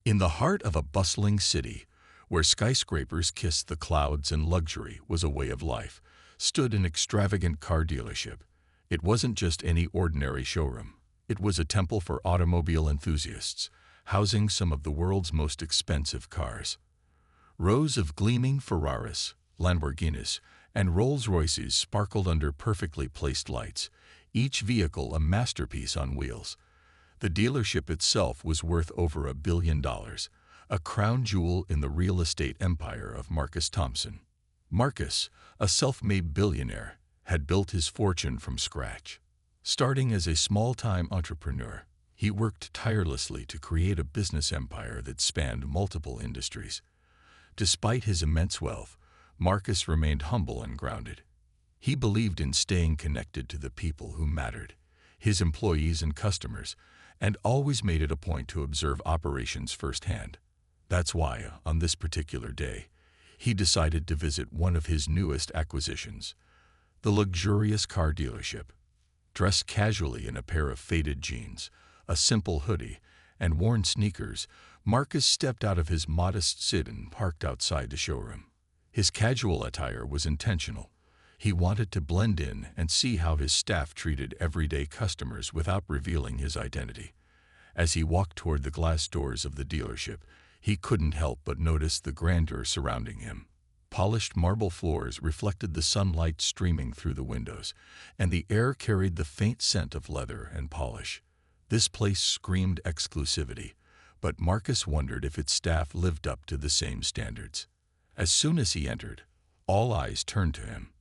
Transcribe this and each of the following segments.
In the heart of a bustling city, where skyscrapers kissed the clouds and luxury was a way of life, stood an extravagant car dealership. It wasn't just any ordinary showroom. It was a temple for automobile enthusiasts, housing some of the world's most expensive cars. Rows of gleaming Ferraris, Lamborghinis, and Rolls-Royces sparkled under perfectly placed lights, each vehicle a masterpiece on wheels. The dealership itself was worth over $1 billion, a crown jewel in the real estate empire of Marcus Thompson. Marcus, a self-made billionaire, had built his fortune from scratch. Starting as a small-time entrepreneur, he worked tirelessly to create a business empire that spanned multiple industries. Despite his immense wealth, Marcus remained humble and grounded. He believed in staying connected to the people who mattered, his employees and customers, and always made it a point to observe operations firsthand. That's why, on this particular day, he decided to visit one of his newest acquisitions, the luxurious car dealership. Dressed casually in a pair of faded jeans, a simple hoodie, and worn sneakers, Marcus stepped out of his modest sedan and parked outside the showroom. His casual attire was intentional. He wanted to blend in and see how his staff treated everyday customers without revealing his identity. As he walked toward the glass doors of the dealership, he couldn't help but notice the grandeur surrounding him. Polished marble floors reflected the sunlight streaming through the windows, and the air carried the faint scent of leather and polish. This place screamed exclusivity, but Marcus wondered if its staff lived up to the same standards. As soon as he entered, all eyes turned to him.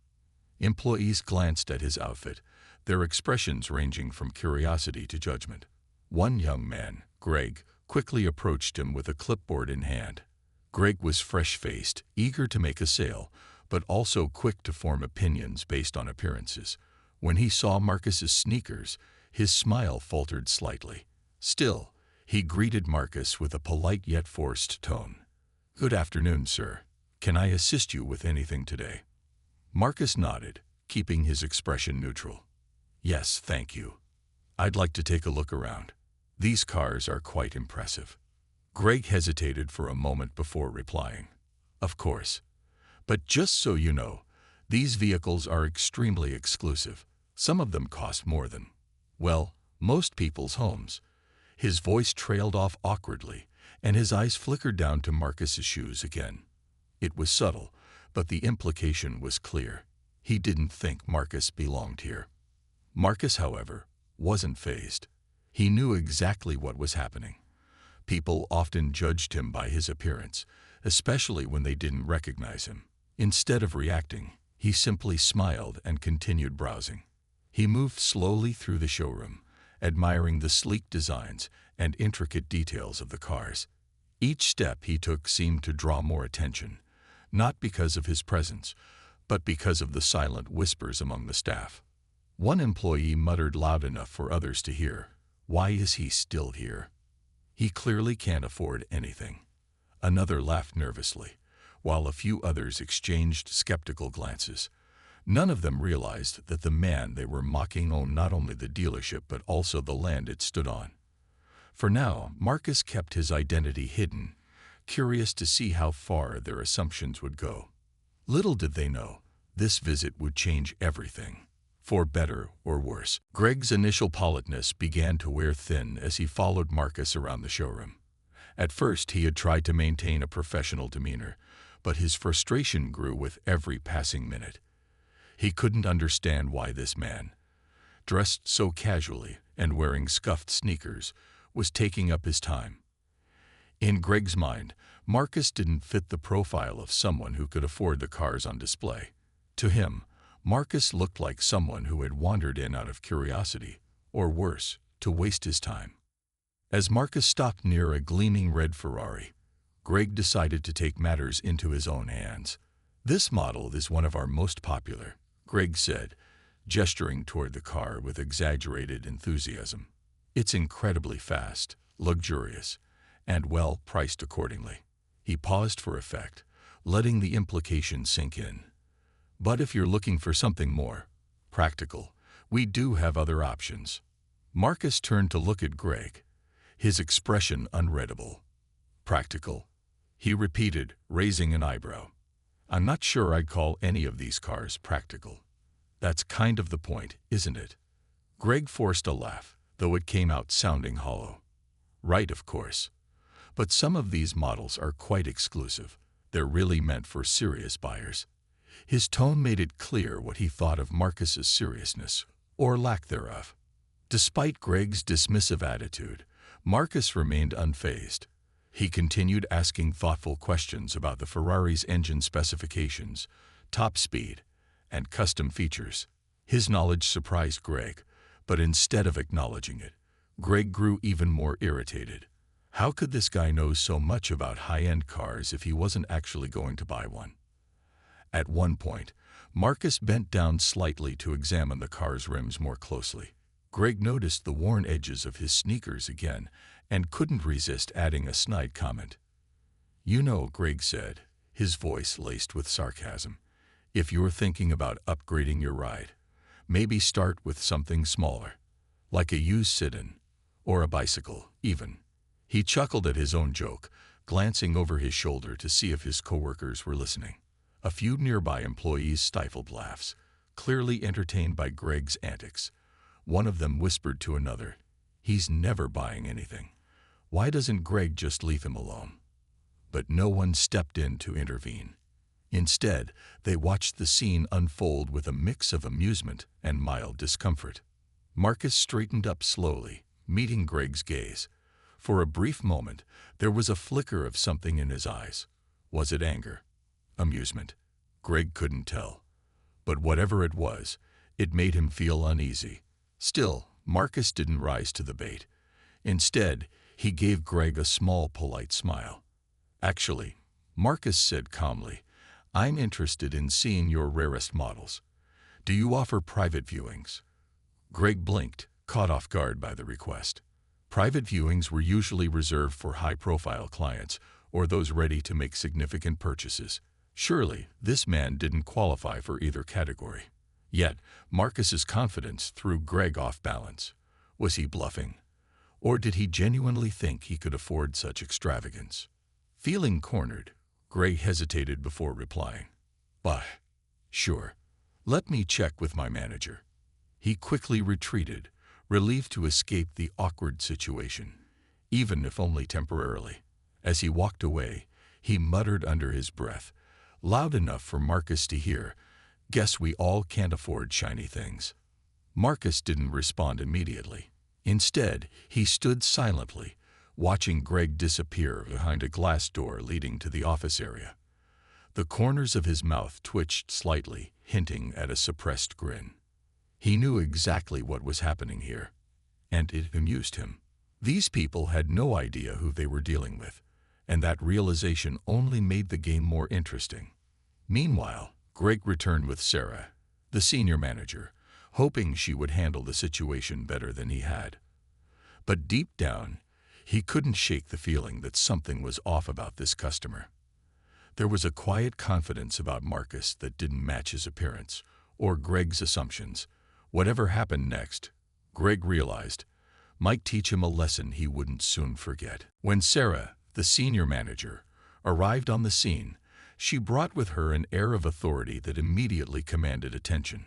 Employees glanced at his outfit, their expressions ranging from curiosity to judgment. One young man, Greg, quickly approached him with a clipboard in hand. Greg was fresh-faced, eager to make a sale, but also quick to form opinions based on appearances. When he saw Marcus's sneakers, his smile faltered slightly. Still, he greeted Marcus with a polite yet forced tone. "Good afternoon, sir. Can I assist you with anything today?" Marcus nodded, keeping his expression neutral. "Yes, thank you. I'd like to take a look around. These cars are quite impressive." Greg hesitated for a moment before replying. "Of course. But just so you know, these vehicles are extremely exclusive. Some of them cost more than, well, most people's homes." His voice trailed off awkwardly, and his eyes flickered down to Marcus's shoes again. It was subtle, but the implication was clear. He didn't think Marcus belonged here. Marcus, however, wasn't fazed. He knew exactly what was happening. People often judged him by his appearance, especially when they didn't recognize him. Instead of reacting, he simply smiled and continued browsing. He moved slowly through the showroom, admiring the sleek designs and intricate details of the cars. Each step he took seemed to draw more attention, not because of his presence, but because of the silent whispers among the staff. One employee muttered loud enough for others to hear, "Why is he still here? He clearly can't afford anything." Another laughed nervously, while a few others exchanged skeptical glances. None of them realized that the man they were mocking owned not only the dealership but also the land it stood on. For now, Marcus kept his identity hidden, curious to see how far their assumptions would go. Little did they know, this visit would change everything, for better or worse. Greg's initial politeness began to wear thin as he followed Marcus around the showroom. At first, he had tried to maintain a professional demeanor, but his frustration grew with every passing minute. He couldn't understand why this man, dressed so casually and wearing scuffed sneakers, was taking up his time. In Greg's mind, Marcus didn't fit the profile of someone who could afford the cars on display. To him, Marcus looked like someone who had wandered in out of curiosity, or worse, to waste his time. As Marcus stopped near a gleaming red Ferrari, Greg decided to take matters into his own hands. "This model is one of our most popular," Greg said, gesturing toward the car with exaggerated enthusiasm. "It's incredibly fast, luxurious, and well priced accordingly." He paused for effect, letting the implication sink in. "But if you're looking for something more practical, we do have other options." Marcus turned to look at Greg, his expression unreadable. Practical, he repeated, raising an eyebrow. I'm not sure I'd call any of these cars practical. That's kind of the point, isn't it? Greg forced a laugh, though it came out sounding hollow. Right, of course. But some of these models are quite exclusive. They're really meant for serious buyers. His tone made it clear what he thought of Marcus's seriousness, or lack thereof. Despite Greg's dismissive attitude, Marcus remained unfazed. He continued asking thoughtful questions about the Ferrari's engine specifications, top speed, and custom features. His knowledge surprised Greg, but instead of acknowledging it, Greg grew even more irritated. How could this guy know so much about high-end cars if he wasn't actually going to buy one? At one point, Marcus bent down slightly to examine the car's rims more closely. Greg noticed the worn edges of his sneakers again and couldn't resist adding a snide comment. You know, Greg said, his voice laced with sarcasm, if you're thinking about upgrading your ride, maybe start with something smaller, like a used sit-in, or a bicycle, even. He chuckled at his own joke, glancing over his shoulder to see if his coworkers were listening. A few nearby employees stifled laughs, clearly entertained by Greg's antics. One of them whispered to another, he's never buying anything. Why doesn't Greg just leave him alone? But no one stepped in to intervene. Instead, they watched the scene unfold with a mix of amusement and mild discomfort. Marcus straightened up slowly, meeting Greg's gaze. For a brief moment, there was a flicker of something in his eyes. Was it anger? Amusement? Greg couldn't tell. But whatever it was, it made him feel uneasy. Still, Marcus didn't rise to the bait. Instead, he gave Greg a small, polite smile. Actually, Marcus said calmly, I'm interested in seeing your rarest models. Do you offer private viewings? Greg blinked, caught off guard by the request. Private viewings were usually reserved for high-profile clients or those ready to make significant purchases. Surely, this man didn't qualify for either category. Yet, Marcus's confidence threw Greg off balance. Was he bluffing? Or did he genuinely think he could afford such extravagance? Feeling cornered, Greg hesitated before replying. But, sure, let me check with my manager. He quickly retreated, relieved to escape the awkward situation, even if only temporarily. As he walked away, he muttered under his breath, loud enough for Marcus to hear, guess we all can't afford shiny things. Marcus didn't respond immediately. Instead, he stood silently, watching Greg disappear behind a glass door leading to the office area. The corners of his mouth twitched slightly, hinting at a suppressed grin. He knew exactly what was happening here, and it amused him. These people had no idea who they were dealing with, and that realization only made the game more interesting. Meanwhile, Greg returned with Sarah, the senior manager, hoping she would handle the situation better than he had. But deep down, he couldn't shake the feeling that something was off about this customer. There was a quiet confidence about Marcus that didn't match his appearance, or Greg's assumptions. Whatever happened next, Greg realized, might teach him a lesson he wouldn't soon forget. When Sarah, the senior manager, arrived on the scene, she brought with her an air of authority that immediately commanded attention.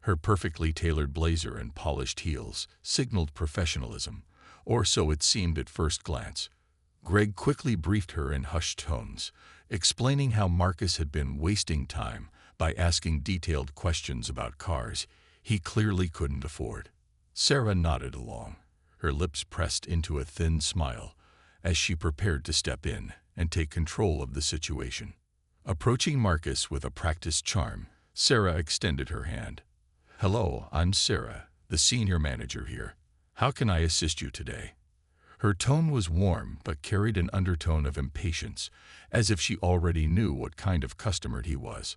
Her perfectly tailored blazer and polished heels signaled professionalism, or so it seemed at first glance. Greg quickly briefed her in hushed tones, explaining how Marcus had been wasting time by asking detailed questions about cars he clearly couldn't afford. Sarah nodded along, her lips pressed into a thin smile as she prepared to step in and take control of the situation. Approaching Marcus with a practiced charm, Sarah extended her hand. Hello, I'm Sarah, the senior manager here. How can I assist you today? Her tone was warm but carried an undertone of impatience, as if she already knew what kind of customer he was.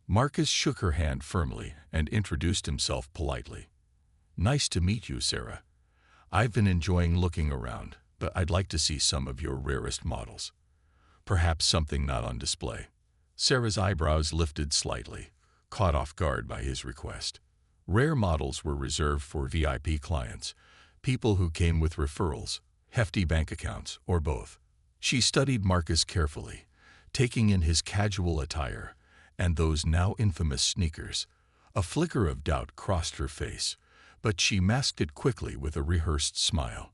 Marcus shook her hand firmly and introduced himself politely. Nice to meet you, Sarah. I've been enjoying looking around, but I'd like to see some of your rarest models. Perhaps something not on display. Sarah's eyebrows lifted slightly, caught off guard by his request. Rare models were reserved for VIP clients, people who came with referrals, hefty bank accounts, or both. She studied Marcus carefully, taking in his casual attire and those now infamous sneakers. A flicker of doubt crossed her face, but she masked it quickly with a rehearsed smile.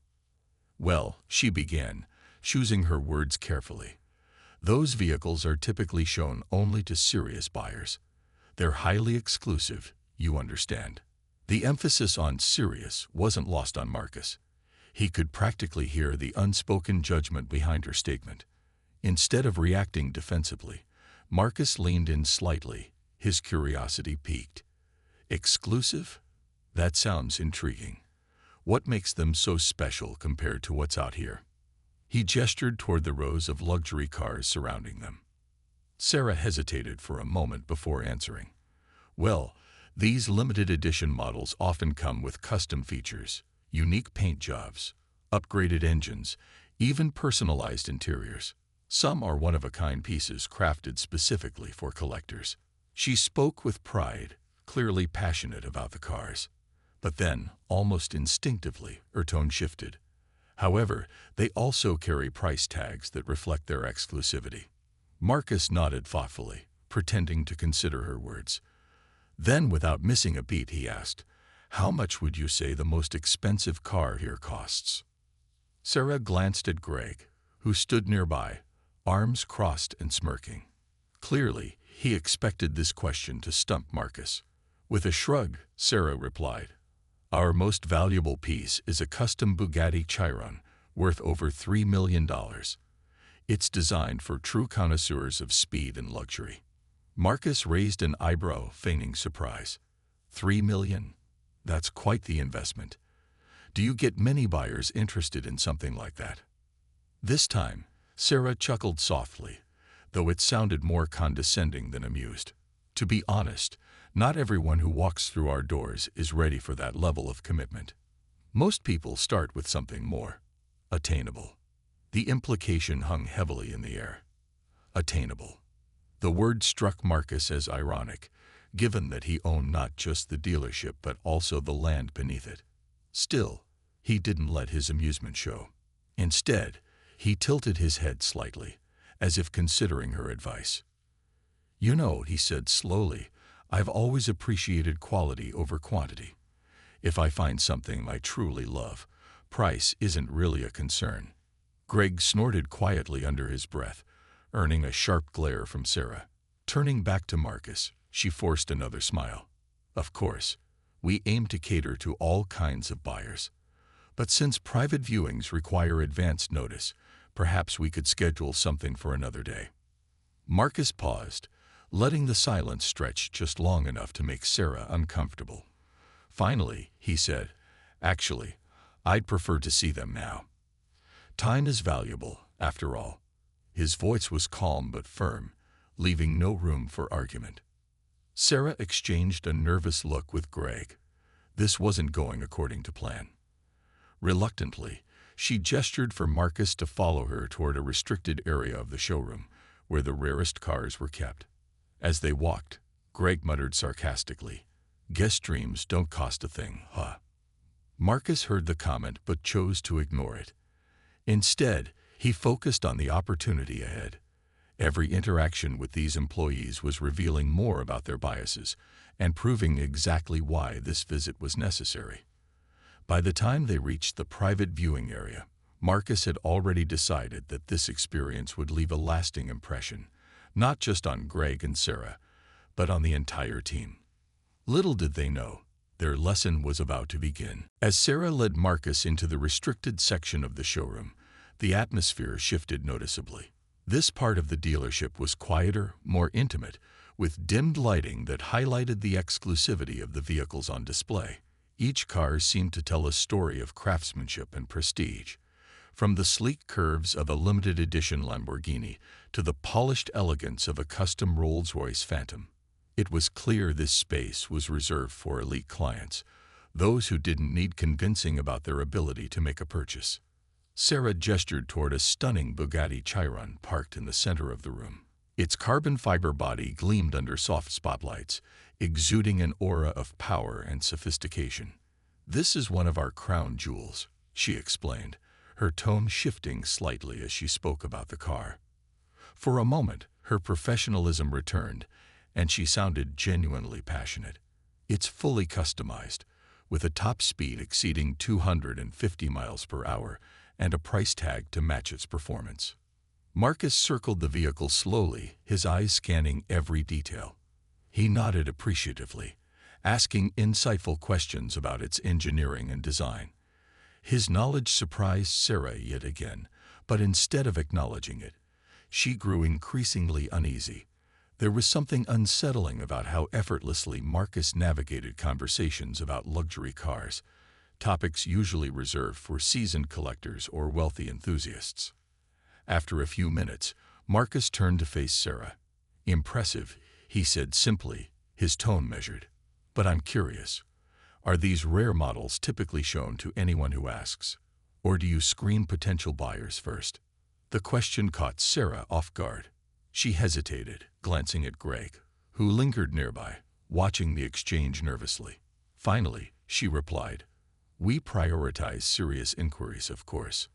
"Well," she began, choosing her words carefully, "those vehicles are typically shown only to serious buyers. They're highly exclusive, you understand." The emphasis on serious wasn't lost on Marcus. He could practically hear the unspoken judgment behind her statement. Instead of reacting defensively, Marcus leaned in slightly, his curiosity piqued. "Exclusive? That sounds intriguing. What makes them so special compared to what's out here?" He gestured toward the rows of luxury cars surrounding them. Sarah hesitated for a moment before answering. "Well, these limited edition models often come with custom features, unique paint jobs, upgraded engines, even personalized interiors. Some are one-of-a-kind pieces crafted specifically for collectors." She spoke with pride, clearly passionate about the cars. But then, almost instinctively, her tone shifted. "However, they also carry price tags that reflect their exclusivity." Marcus nodded thoughtfully, pretending to consider her words. Then, without missing a beat, he asked, "How much would you say the most expensive car here costs?" Sarah glanced at Greg, who stood nearby, arms crossed and smirking. Clearly, he expected this question to stump Marcus. With a shrug, Sarah replied, "Our most valuable piece is a custom Bugatti Chiron, worth over $3 million. It's designed for true connoisseurs of speed and luxury." Marcus raised an eyebrow, feigning surprise. $3 million? That's quite the investment. Do you get many buyers interested in something like that? This time, Sarah chuckled softly, though it sounded more condescending than amused. "To be honest, not everyone who walks through our doors is ready for that level of commitment. Most people start with something more attainable." The implication hung heavily in the air. Attainable. The word struck Marcus as ironic, given that he owned not just the dealership but also the land beneath it. Still, he didn't let his amusement show. Instead, he tilted his head slightly, as if considering her advice. "You know," he said slowly, "I've always appreciated quality over quantity. If I find something I truly love, price isn't really a concern." Greg snorted quietly under his breath, earning a sharp glare from Sarah. Turning back to Marcus, she forced another smile. "Of course, we aim to cater to all kinds of buyers. But since private viewings require advance notice, perhaps we could schedule something for another day." Marcus paused, letting the silence stretch just long enough to make Sarah uncomfortable. Finally, he said, "Actually, I'd prefer to see them now. Time is valuable, after all." His voice was calm but firm, leaving no room for argument. Sarah exchanged a nervous look with Greg. This wasn't going according to plan. Reluctantly, she gestured for Marcus to follow her toward a restricted area of the showroom, where the rarest cars were kept. As they walked, Greg muttered sarcastically, "Guest dreams don't cost a thing, huh?" Marcus heard the comment but chose to ignore it. Instead, he focused on the opportunity ahead. Every interaction with these employees was revealing more about their biases and proving exactly why this visit was necessary. By the time they reached the private viewing area, Marcus had already decided that this experience would leave a lasting impression, not just on Greg and Sarah, but on the entire team. Little did they know, their lesson was about to begin. As Sarah led Marcus into the restricted section of the showroom, the atmosphere shifted noticeably. This part of the dealership was quieter, more intimate, with dimmed lighting that highlighted the exclusivity of the vehicles on display. Each car seemed to tell a story of craftsmanship and prestige, from the sleek curves of a limited edition Lamborghini to the polished elegance of a custom Rolls-Royce Phantom. It was clear this space was reserved for elite clients, those who didn't need convincing about their ability to make a purchase. Sarah gestured toward a stunning Bugatti Chiron parked in the center of the room. Its carbon fiber body gleamed under soft spotlights, exuding an aura of power and sophistication. "This is one of our crown jewels," she explained, her tone shifting slightly as she spoke about the car. For a moment, her professionalism returned, and she sounded genuinely passionate. It's fully customized, with a top speed exceeding 250 miles per hour and a price tag to match its performance. Marcus circled the vehicle slowly, his eyes scanning every detail. He nodded appreciatively, asking insightful questions about its engineering and design. His knowledge surprised Sarah yet again, but instead of acknowledging it, she grew increasingly uneasy. There was something unsettling about how effortlessly Marcus navigated conversations about luxury cars, topics usually reserved for seasoned collectors or wealthy enthusiasts. After a few minutes, Marcus turned to face Sarah. "Impressive," he said simply, his tone measured. "But I'm curious. Are these rare models typically shown to anyone who asks? Or do you screen potential buyers first?" The question caught Sarah off guard. She hesitated, glancing at Greg, who lingered nearby, watching the exchange nervously. Finally, she replied, "We prioritize serious inquiries, of course.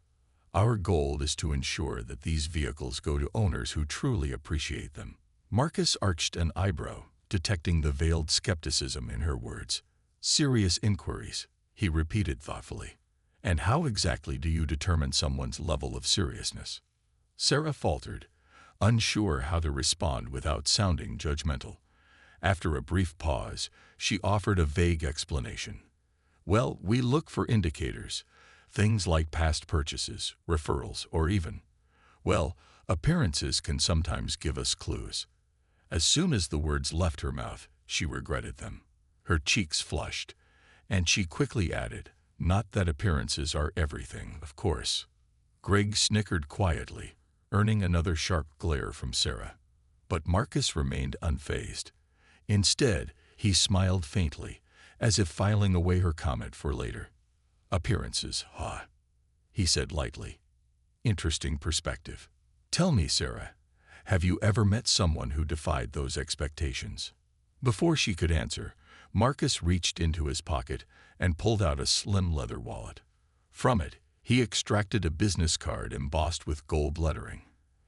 Our goal is to ensure that these vehicles go to owners who truly appreciate them." Marcus arched an eyebrow, detecting the veiled skepticism in her words. "Serious inquiries," he repeated thoughtfully. "And how exactly do you determine someone's level of seriousness?" Sarah faltered, unsure how to respond without sounding judgmental. After a brief pause, she offered a vague explanation. "Well, we look for indicators, things like past purchases, referrals, or even, well, appearances can sometimes give us clues." As soon as the words left her mouth, she regretted them. Her cheeks flushed, and she quickly added, "Not that appearances are everything, of course." Greg snickered quietly, earning another sharp glare from Sarah. But Marcus remained unfazed. Instead, he smiled faintly, as if filing away her comment for later. "Appearances, huh?" he said lightly. "Interesting perspective. Tell me, Sarah, have you ever met someone who defied those expectations?" Before she could answer, Marcus reached into his pocket and pulled out a slim leather wallet. From it, he extracted a business card embossed with gold lettering.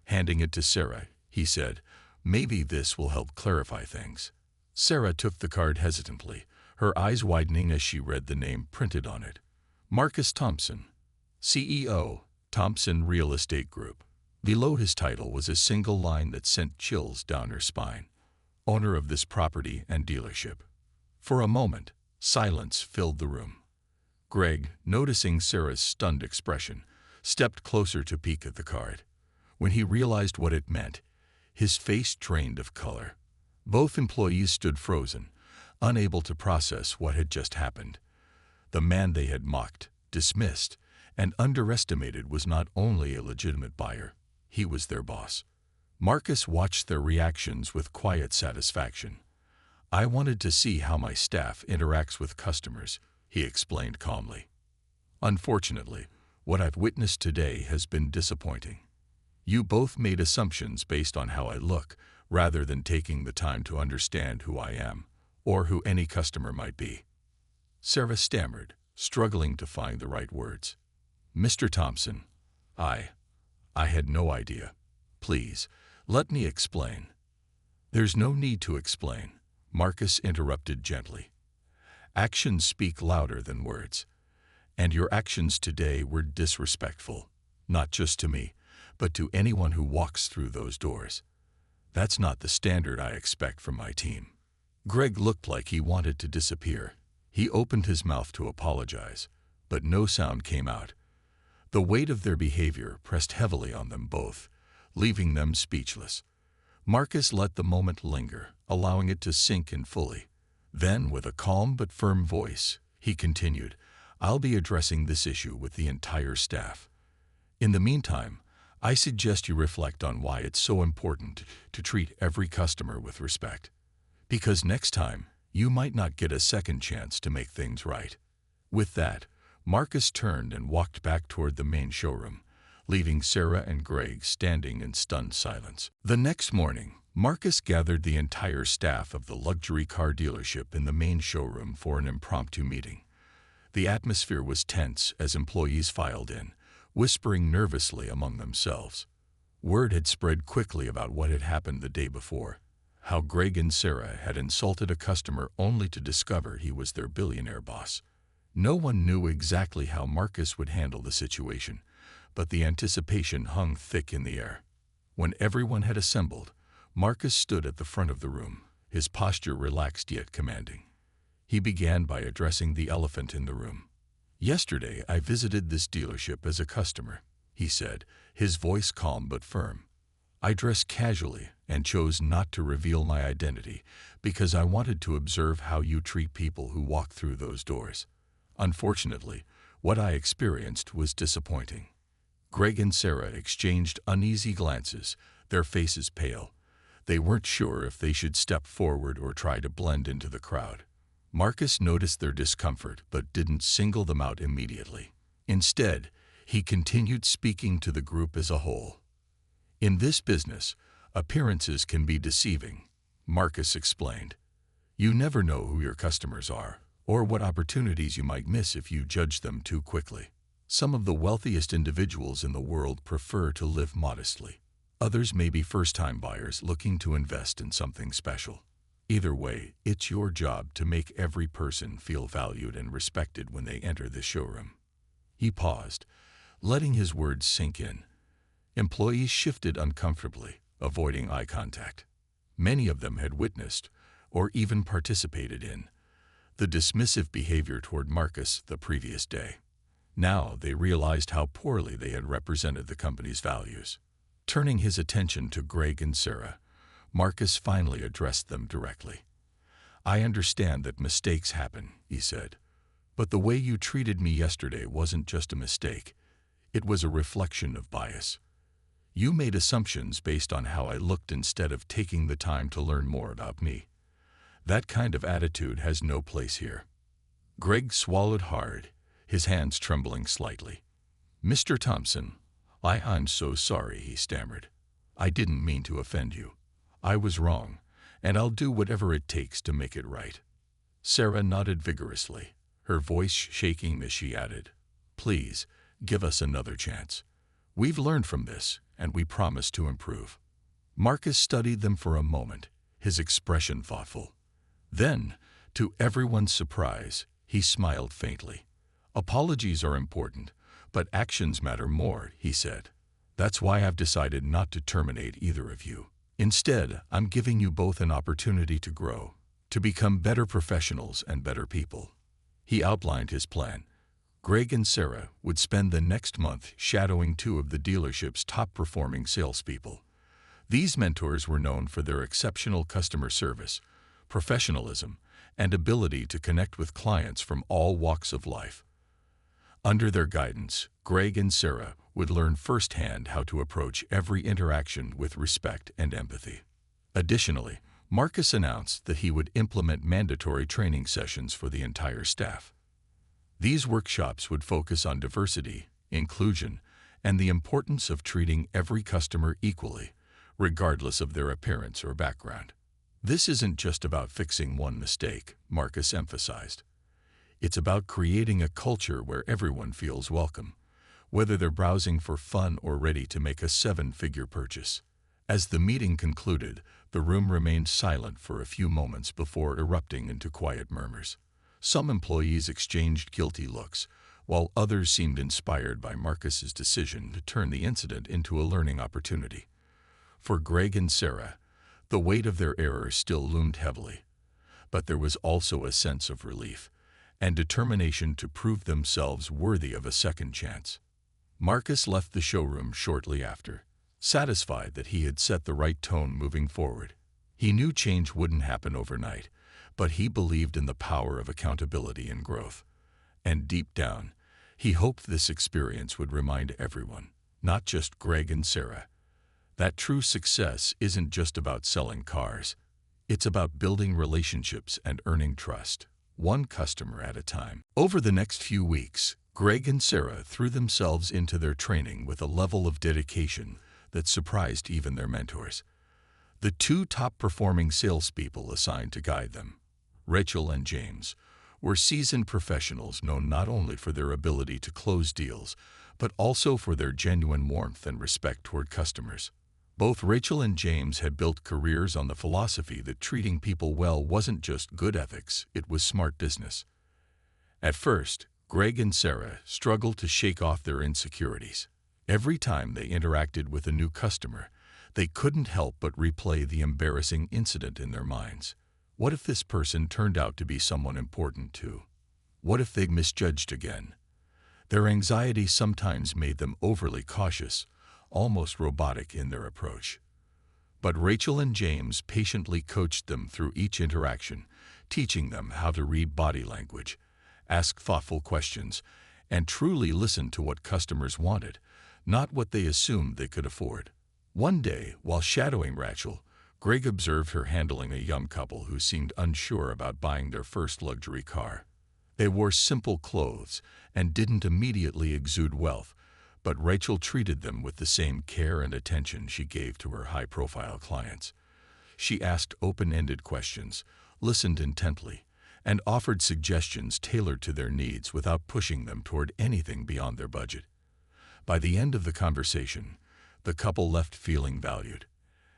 Handing it to Sarah, he said, "Maybe this will help clarify things." Sarah took the card hesitantly, her eyes widening as she read the name printed on it. Marcus Thompson, CEO, Thompson Real Estate Group. Below his title was a single line that sent chills down her spine. Owner of this property and dealership. For a moment, silence filled the room. Greg, noticing Sarah's stunned expression, stepped closer to peek at the card. When he realized what it meant, his face drained of color. Both employees stood frozen, unable to process what had just happened. The man they had mocked, dismissed, and underestimated was not only a legitimate buyer, he was their boss. Marcus watched their reactions with quiet satisfaction. "I wanted to see how my staff interacts with customers," he explained calmly. "Unfortunately, what I've witnessed today has been disappointing. You both made assumptions based on how I look, rather than taking the time to understand who I am, or who any customer might be." Sarah stammered, struggling to find the right words. "Mr. Thompson, I had no idea. Please, let me explain." "There's no need to explain," Marcus interrupted gently. "Actions speak louder than words. And your actions today were disrespectful, not just to me, but to anyone who walks through those doors. That's not the standard I expect from my team." Greg looked like he wanted to disappear. He opened his mouth to apologize, but no sound came out. The weight of their behavior pressed heavily on them both, leaving them speechless. Marcus let the moment linger, allowing it to sink in fully. Then, with a calm but firm voice, he continued, "I'll be addressing this issue with the entire staff. In the meantime, I suggest you reflect on why it's so important to treat every customer with respect. Because next time, you might not get a second chance to make things right." With that, Marcus turned and walked back toward the main showroom, leaving Sarah and Greg standing in stunned silence. The next morning, Marcus gathered the entire staff of the luxury car dealership in the main showroom for an impromptu meeting. The atmosphere was tense as employees filed in, whispering nervously among themselves. Word had spread quickly about what had happened the day before, how Greg and Sarah had insulted a customer only to discover he was their billionaire boss. No one knew exactly how Marcus would handle the situation, but the anticipation hung thick in the air. When everyone had assembled, Marcus stood at the front of the room, his posture relaxed yet commanding. He began by addressing the elephant in the room. "Yesterday, I visited this dealership as a customer," he said, his voice calm but firm. "I dressed casually and chose not to reveal my identity because I wanted to observe how you treat people who walk through those doors. Unfortunately, what I experienced was disappointing." Greg and Sarah exchanged uneasy glances, their faces pale. They weren't sure if they should step forward or try to blend into the crowd. Marcus noticed their discomfort but didn't single them out immediately. Instead, he continued speaking to the group as a whole. "In this business, appearances can be deceiving," Marcus explained. "You never know who your customers are, or what opportunities you might miss if you judge them too quickly. Some of the wealthiest individuals in the world prefer to live modestly. Others may be first-time buyers looking to invest in something special. Either way, it's your job to make every person feel valued and respected when they enter the showroom." He paused, letting his words sink in. Employees shifted uncomfortably, avoiding eye contact. Many of them had witnessed, or even participated in, the dismissive behavior toward Marcus the previous day. Now they realized how poorly they had represented the company's values. Turning his attention to Greg and Sarah, Marcus finally addressed them directly. "I understand that mistakes happen," he said, "but the way you treated me yesterday wasn't just a mistake. It was a reflection of bias. You made assumptions based on how I looked instead of taking the time to learn more about me. That kind of attitude has no place here." Greg swallowed hard, his hands trembling slightly. "Mr. Thompson, I'm so sorry," he stammered. "I didn't mean to offend you. I was wrong, and I'll do whatever it takes to make it right." Sarah nodded vigorously, her voice shaking as she added, "Please, give us another chance. We've learned from this, and we promise to improve." Marcus studied them for a moment, his expression thoughtful. Then, to everyone's surprise, he smiled faintly. "Apologies are important, but actions matter more," he said. "That's why I've decided not to terminate either of you. Instead, I'm giving you both an opportunity to grow, to become better professionals and better people." He outlined his plan. Greg and Sarah would spend the next month shadowing two of the dealership's top-performing salespeople. These mentors were known for their exceptional customer service, professionalism, and ability to connect with clients from all walks of life. Under their guidance, Greg and Sarah would learn firsthand how to approach every interaction with respect and empathy. Additionally, Marcus announced that he would implement mandatory training sessions for the entire staff. These workshops would focus on diversity, inclusion, and the importance of treating every customer equally, regardless of their appearance or background. "This isn't just about fixing one mistake," Marcus emphasized. "It's about creating a culture where everyone feels welcome, whether they're browsing for fun or ready to make a seven-figure purchase." As the meeting concluded, the room remained silent for a few moments before erupting into quiet murmurs. Some employees exchanged guilty looks, while others seemed inspired by Marcus's decision to turn the incident into a learning opportunity. For Greg and Sarah, the weight of their errors still loomed heavily, but there was also a sense of relief and determination to prove themselves worthy of a second chance. Marcus left the showroom shortly after, satisfied that he had set the right tone moving forward. He knew change wouldn't happen overnight, but he believed in the power of accountability and growth. And deep down, he hoped this experience would remind everyone, not just Greg and Sarah, that true success isn't just about selling cars. It's about building relationships and earning trust, one customer at a time. Over the next few weeks, Greg and Sarah threw themselves into their training with a level of dedication that surprised even their mentors. The two top-performing salespeople assigned to guide them, Rachel and James, were seasoned professionals known not only for their ability to close deals, but also for their genuine warmth and respect toward customers. Both Rachel and James had built careers on the philosophy that treating people well wasn't just good ethics, it was smart business. At first, Greg and Sarah struggled to shake off their insecurities. Every time they interacted with a new customer, they couldn't help but replay the embarrassing incident in their minds. What if this person turned out to be someone important too? What if they misjudged again? Their anxiety sometimes made them overly cautious, almost robotic in their approach. But Rachel and James patiently coached them through each interaction, teaching them how to read body language, ask thoughtful questions, and truly listen to what customers wanted, not what they assumed they could afford. One day, while shadowing Rachel, Greg observed her handling a young couple who seemed unsure about buying their first luxury car. They wore simple clothes and didn't immediately exude wealth, but Rachel treated them with the same care and attention she gave to her high-profile clients. She asked open-ended questions, listened intently, and offered suggestions tailored to their needs without pushing them toward anything beyond their budget. By the end of the conversation, the couple left feeling valued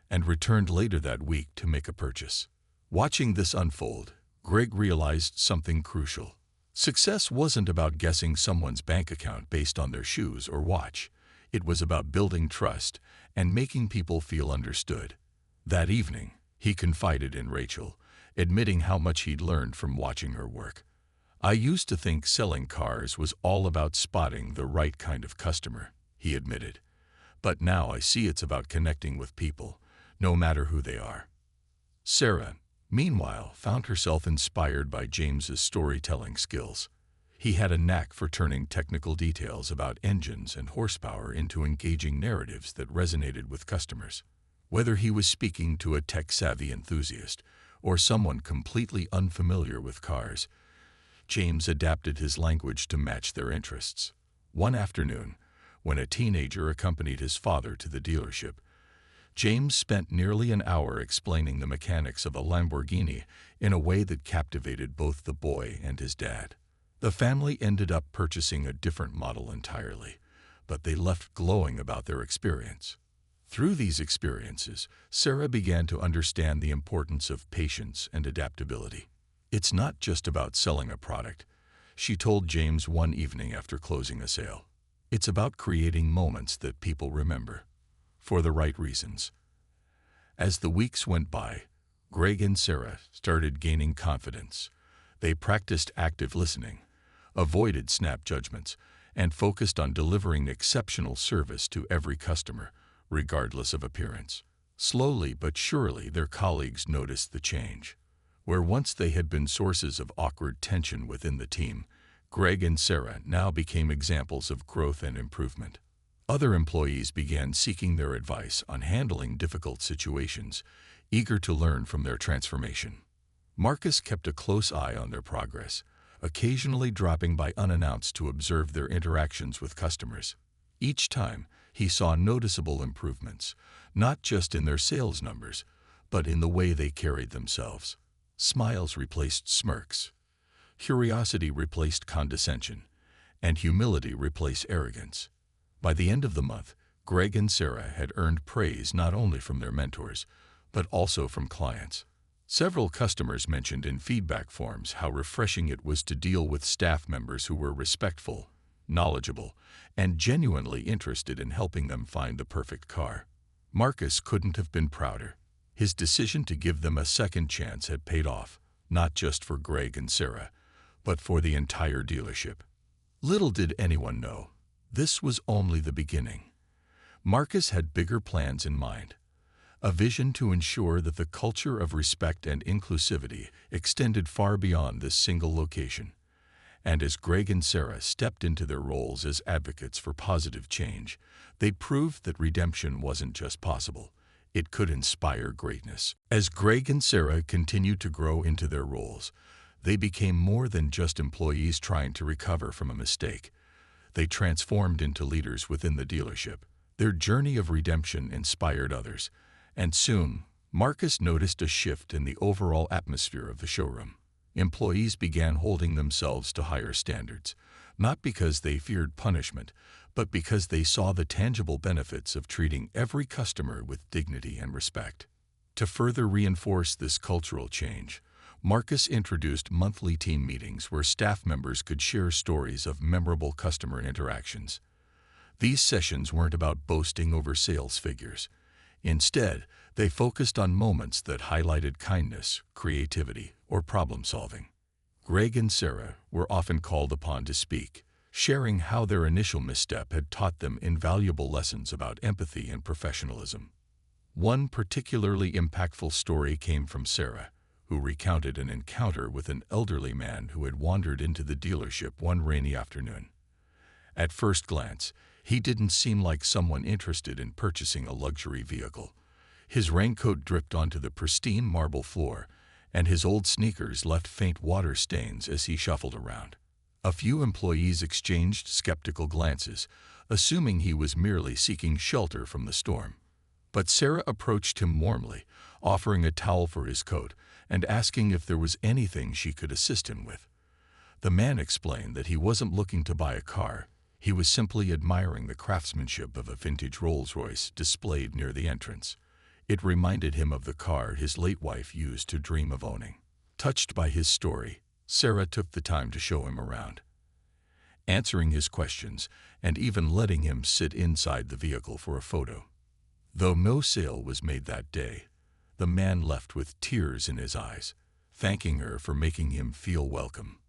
and returned later that week to make a purchase. Watching this unfold, Greg realized something crucial. Success wasn't about guessing someone's bank account based on their shoes or watch. It was about building trust and making people feel understood. That evening, he confided in Rachel, admitting how much he'd learned from watching her work. "I used to think selling cars was all about spotting the right kind of customer," he admitted. "But now I see it's about connecting with people, no matter who they are." Sarah, meanwhile, found herself inspired by James's storytelling skills. He had a knack for turning technical details about engines and horsepower into engaging narratives that resonated with customers. Whether he was speaking to a tech-savvy enthusiast or someone completely unfamiliar with cars, James adapted his language to match their interests. One afternoon, when a teenager accompanied his father to the dealership, James spent nearly an hour explaining the mechanics of a Lamborghini in a way that captivated both the boy and his dad. The family ended up purchasing a different model entirely, but they left glowing about their experience. Through these experiences, Sarah began to understand the importance of patience and adaptability. "It's not just about selling a product," she told James one evening after closing a sale. "It's about creating moments that people remember, for the right reasons." As the weeks went by, Greg and Sarah started gaining confidence. They practiced active listening, avoided snap judgments, and focused on delivering exceptional service to every customer, regardless of appearance. Slowly but surely, their colleagues noticed the change. Where once they had been sources of awkward tension within the team, Greg and Sarah now became examples of growth and improvement. Other employees began seeking their advice on handling difficult situations, eager to learn from their transformation. Marcus kept a close eye on their progress, occasionally dropping by unannounced to observe their interactions with customers. Each time, he saw noticeable improvements, not just in their sales numbers, but in the way they carried themselves. Smiles replaced smirks, curiosity replaced condescension, and humility replaced arrogance. By the end of the month, Greg and Sarah had earned praise not only from their mentors, but also from clients. Several customers mentioned in feedback forms how refreshing it was to deal with staff members who were respectful, knowledgeable, and genuinely interested in helping them find the perfect car. Marcus couldn't have been prouder. His decision to give them a second chance had paid off, not just for Greg and Sarah, but for the entire dealership. Little did anyone know, this was only the beginning. Marcus had bigger plans in mind, a vision to ensure that the culture of respect and inclusivity extended far beyond this single location. And as Greg and Sarah stepped into their roles as advocates for positive change, they proved that redemption wasn't just possible, it could inspire greatness. As Greg and Sarah continued to grow into their roles, they became more than just employees trying to recover from a mistake. They transformed into leaders within the dealership. Their journey of redemption inspired others, and soon, Marcus noticed a shift in the overall atmosphere of the showroom. Employees began holding themselves to higher standards, not because they feared punishment, but because they saw the tangible benefits of treating every customer with dignity and respect. To further reinforce this cultural change, Marcus introduced monthly team meetings where staff members could share stories of memorable customer interactions. These sessions weren't about boasting over sales figures. Instead, they focused on moments that highlighted kindness, creativity, or problem-solving. Greg and Sarah were often called upon to speak, sharing how their initial misstep had taught them invaluable lessons about empathy and professionalism. One particularly impactful story came from Sarah, who recounted an encounter with an elderly man who had wandered into the dealership one rainy afternoon. At first glance, he didn't seem like someone interested in purchasing a luxury vehicle. His raincoat dripped onto the pristine marble floor, and his old sneakers left faint water stains as he shuffled around. A few employees exchanged skeptical glances, assuming he was merely seeking shelter from the storm. But Sarah approached him warmly, offering a towel for his coat and asking if there was anything she could assist him with. The man explained that he wasn't looking to buy a car. He was simply admiring the craftsmanship of a vintage Rolls-Royce displayed near the entrance. It reminded him of the car his late wife used to dream of owning. Touched by his story, Sarah took the time to show him around, answering his questions and even letting him sit inside the vehicle for a photo. Though no sale was made that day, the man left with tears in his eyes, thanking her for making him feel welcome.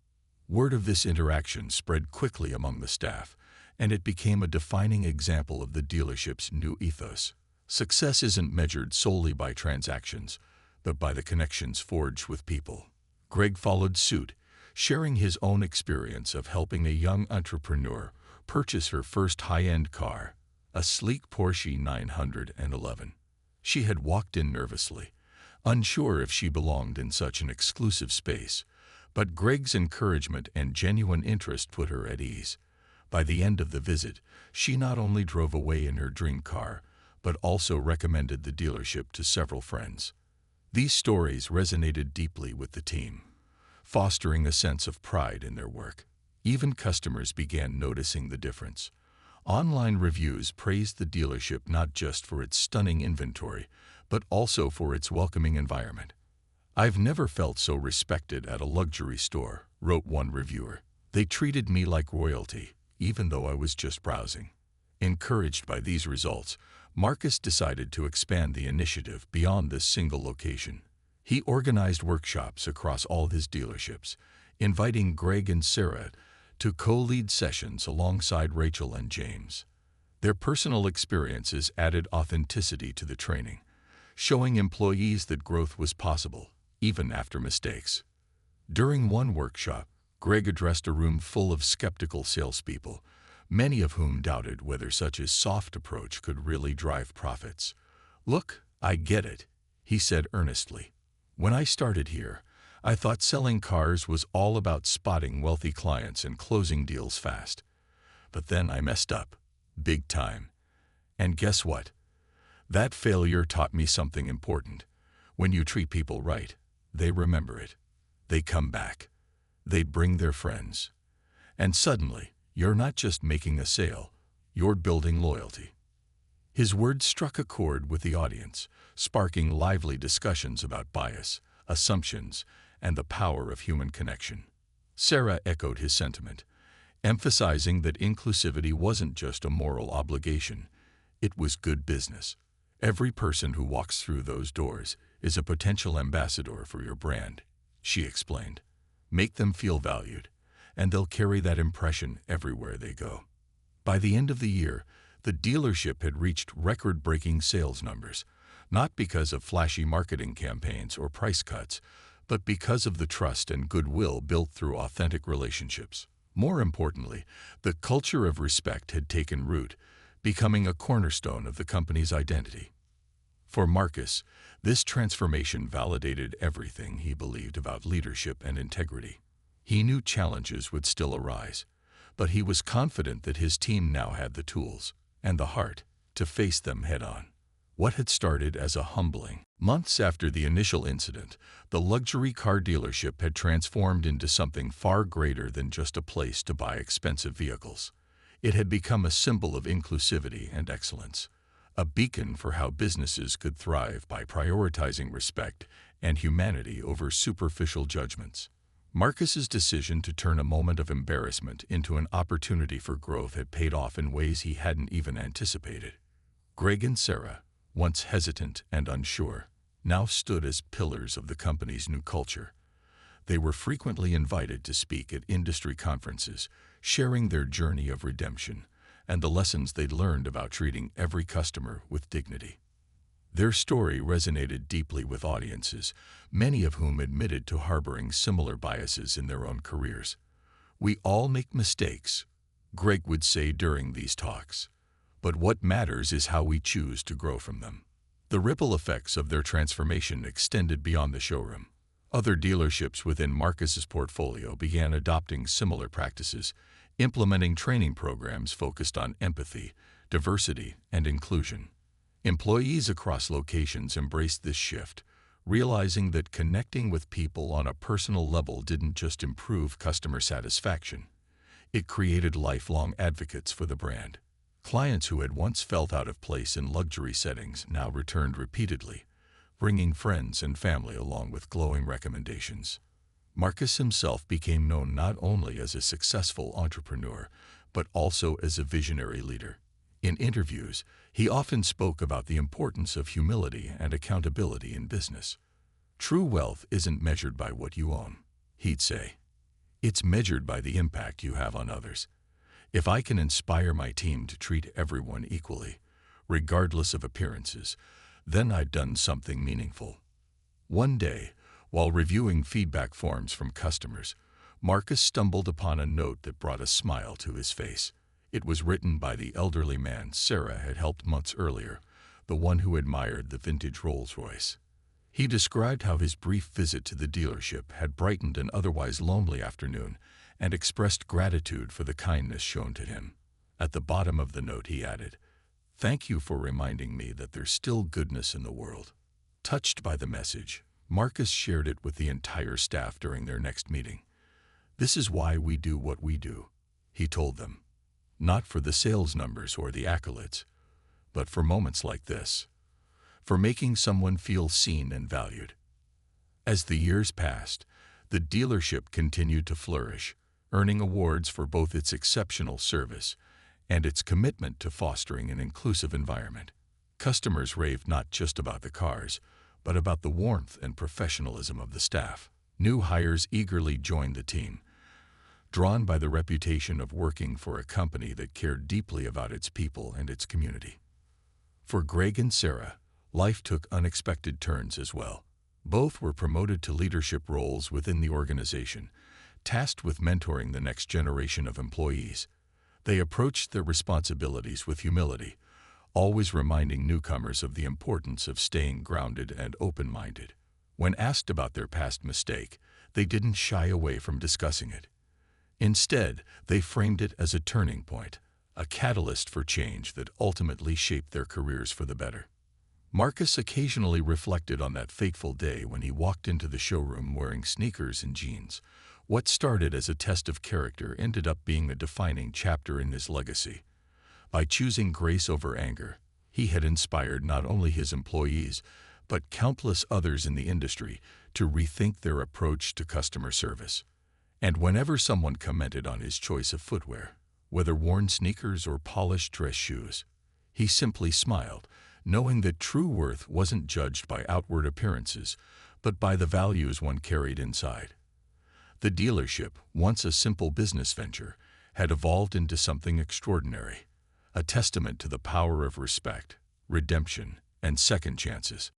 Word of this interaction spread quickly among the staff, and it became a defining example of the dealership's new ethos. Success isn't measured solely by transactions, but by the connections forged with people. Greg followed suit, sharing his own experience of helping a young entrepreneur purchase her first high-end car, a sleek Porsche 911. She had walked in nervously, unsure if she belonged in such an exclusive space, but Greg's encouragement and genuine interest put her at ease. By the end of the visit, she not only drove away in her dream car, but also recommended the dealership to several friends. These stories resonated deeply with the team, fostering a sense of pride in their work. Even customers began noticing the difference. Online reviews praised the dealership not just for its stunning inventory, but also for its welcoming environment. "I've never felt so respected at a luxury store," wrote one reviewer. "They treated me like royalty, even though I was just browsing." Encouraged by these results, Marcus decided to expand the initiative beyond this single location. He organized workshops across all his dealerships, inviting Greg and Sarah to co-lead sessions alongside Rachel and James. Their personal experiences added authenticity to the training, showing employees that growth was possible, even after mistakes. During one workshop, Greg addressed a room full of skeptical salespeople, many of whom doubted whether such a soft approach could really drive profits. "Look, I get it," he said earnestly. "When I started here, I thought selling cars was all about spotting wealthy clients and closing deals fast. But then I messed up, big time. And guess what? That failure taught me something important. When you treat people right, they remember it. They come back. They bring their friends. And suddenly, you're not just making a sale, you're building loyalty." His words struck a chord with the audience, sparking lively discussions about bias, assumptions, and the power of human connection. Sarah echoed his sentiment, emphasizing that inclusivity wasn't just a moral obligation, it was good business. "Every person who walks through those doors is a potential ambassador for your brand," she explained. "Make them feel valued, and they'll carry that impression everywhere they go." By the end of the year, the dealership had reached record-breaking sales numbers, not because of flashy marketing campaigns or price cuts, but because of the trust and goodwill built through authentic relationships. More importantly, the culture of respect had taken root, becoming a cornerstone of the company's identity. For Marcus, this transformation validated everything he believed about leadership and integrity. He knew challenges would still arise, but he was confident that his team now had the tools and the heart to face them head-on. What had started as a humbling months after the initial incident, the luxury car dealership had transformed into something far greater than just a place to buy expensive vehicles. It had become a symbol of inclusivity and excellence, a beacon for how businesses could thrive by prioritizing respect and humanity over superficial judgments. Marcus's decision to turn a moment of embarrassment into an opportunity for growth had paid off in ways he hadn't even anticipated. Greg and Sarah, once hesitant and unsure, now stood as pillars of the company's new culture. They were frequently invited to speak at industry conferences, sharing their journey of redemption and the lessons they'd learned about treating every customer with dignity. Their story resonated deeply with audiences, many of whom admitted to harboring similar biases in their own careers. "We all make mistakes," Greg would say during these talks. "But what matters is how we choose to grow from them." The ripple effects of their transformation extended beyond the showroom. Other dealerships within Marcus's portfolio began adopting similar practices, implementing training programs focused on empathy, diversity, and inclusion. Employees across locations embraced this shift, realizing that connecting with people on a personal level didn't just improve customer satisfaction. It created lifelong advocates for the brand. Clients who had once felt out of place in luxury settings now returned repeatedly, bringing friends and family along with glowing recommendations. Marcus himself became known not only as a successful entrepreneur, but also as a visionary leader. In interviews, he often spoke about the importance of humility and accountability in business. "True wealth isn't measured by what you own," he'd say. "It's measured by the impact you have on others. If I can inspire my team to treat everyone equally, regardless of appearances, then I've done something meaningful." One day, while reviewing feedback forms from customers, Marcus stumbled upon a note that brought a smile to his face. It was written by the elderly man Sarah had helped months earlier, the one who admired the vintage Rolls-Royce. He described how his brief visit to the dealership had brightened an otherwise lonely afternoon and expressed gratitude for the kindness shown to him. At the bottom of the note he added, "Thank you for reminding me that there's still goodness in the world." Touched by the message, Marcus shared it with the entire staff during their next meeting. "This is why we do what we do," he told them. "Not for the sales numbers or the accolades, but for moments like this, for making someone feel seen and valued." As the years passed, the dealership continued to flourish, earning awards for both its exceptional service and its commitment to fostering an inclusive environment. Customers raved not just about the cars, but about the warmth and professionalism of the staff. New hires eagerly joined the team, drawn by the reputation of working for a company that cared deeply about its people and its community. For Greg and Sarah, life took unexpected turns as well. Both were promoted to leadership roles within the organization, tasked with mentoring the next generation of employees. They approached their responsibilities with humility, always reminding newcomers of the importance of staying grounded and open-minded. When asked about their past mistake, they didn't shy away from discussing it. Instead, they framed it as a turning point, a catalyst for change that ultimately shaped their careers for the better. Marcus occasionally reflected on that fateful day when he walked into the showroom wearing sneakers and jeans. What started as a test of character ended up being a defining chapter in his legacy. By choosing grace over anger, he had inspired not only his employees, but countless others in the industry to rethink their approach to customer service. And whenever someone commented on his choice of footwear, whether worn sneakers or polished dress shoes, he simply smiled, knowing that true worth wasn't judged by outward appearances, but by the values one carried inside. The dealership, once a simple business venture, had evolved into something extraordinary, a testament to the power of respect, redemption, and second chances.